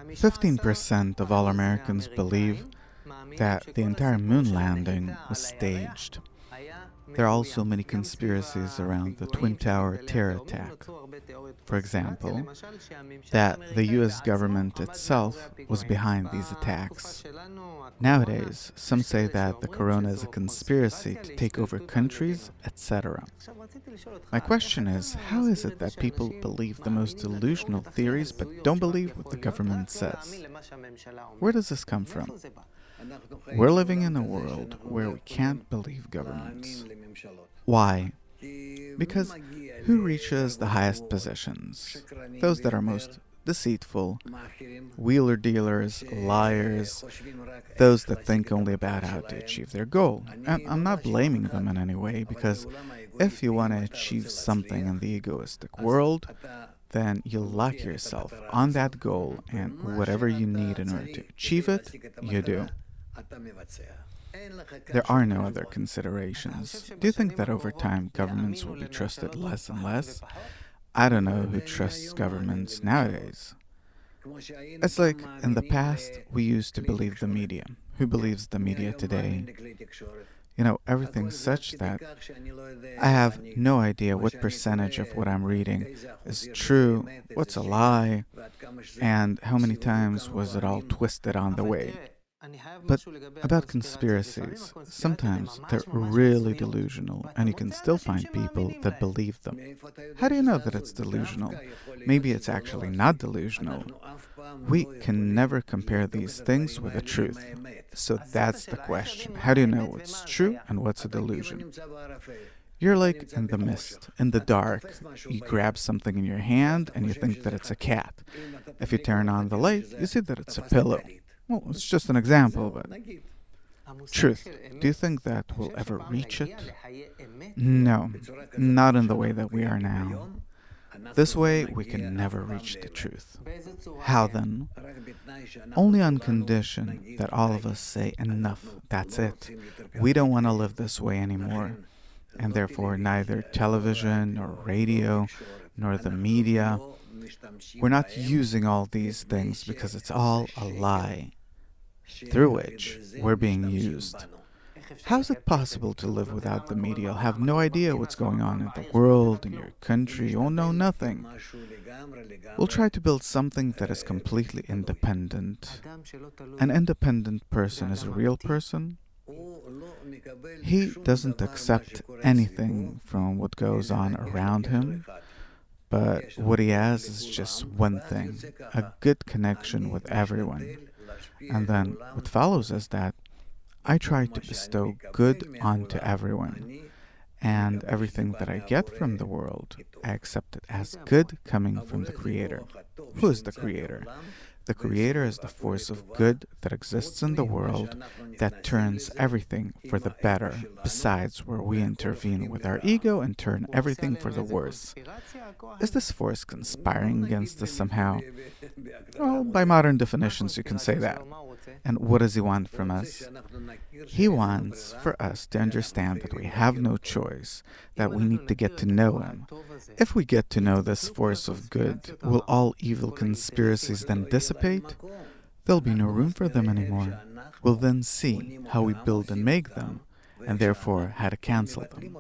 15% of all Americans believe that the entire moon landing was staged. There are also many conspiracies around the Twin Tower terror attack. For example, that the US government itself was behind these attacks. Nowadays, some say that the corona is a conspiracy to take over countries, etc. My question is, how is it that people believe the most delusional theories but don't believe what the government says? Where does this come from? We're living in a world where we can't believe governments. Why? Because who reaches the highest positions? Those that are most deceitful, wheeler dealers, liars, those that think only about how to achieve their goal. And I'm not blaming them in any way, because if you want to achieve something in the egoistic world, then you'll lock yourself on that goal, and whatever you need in order to achieve it, you do. There are no other considerations. Do you think that over time governments will be trusted less and less? I don't know who trusts governments nowadays. It's like in the past we used to believe the media. Who believes the media today? Everything's such that I have no idea what percentage of what I'm reading is true, what's a lie, and how many times was it all twisted on the way. But about conspiracies, sometimes they're really delusional, and you can still find people that believe them. How do you know that it's delusional? Maybe it's actually not delusional. We can never compare these things with the truth. So that's the question. How do you know what's true and what's a delusion? You're like in the mist, in the dark. You grab something in your hand and you think that it's a cat. If you turn on the light, you see that it's a pillow. Well, it's just an example, but truth, do you think that we'll ever reach it? No, not in the way that we are now. This way, we can never reach the truth. How then? Only on condition that all of us say, enough, that's it. We don't want to live this way anymore. And therefore, neither television, nor radio, nor the media. We're not using all these things because it's all a lie through which we're being used. How is it possible to live without the media? You'll have no idea what's going on in the world, in your country. You'll know nothing. We'll try to build something that is completely independent. An independent person is a real person. He doesn't accept anything from what goes on around him, but what he has is just one thing, a good connection with everyone. And then what follows is that I try to bestow good onto everyone, and everything that I get from the world, I accept it as good coming from the Creator. Who is the Creator? The Creator is the force of good that exists in the world that turns everything for the better, besides where we intervene with our ego and turn everything for the worse. Is this force conspiring against us somehow? Well, by modern definitions you can say that. And what does he want from us? He wants for us to understand that we have no choice, that we need to get to know him. If we get to know this force of good, will all evil conspiracies then dissipate? There'll be no room for them anymore. We'll then see how we build and make them, and therefore how to cancel them.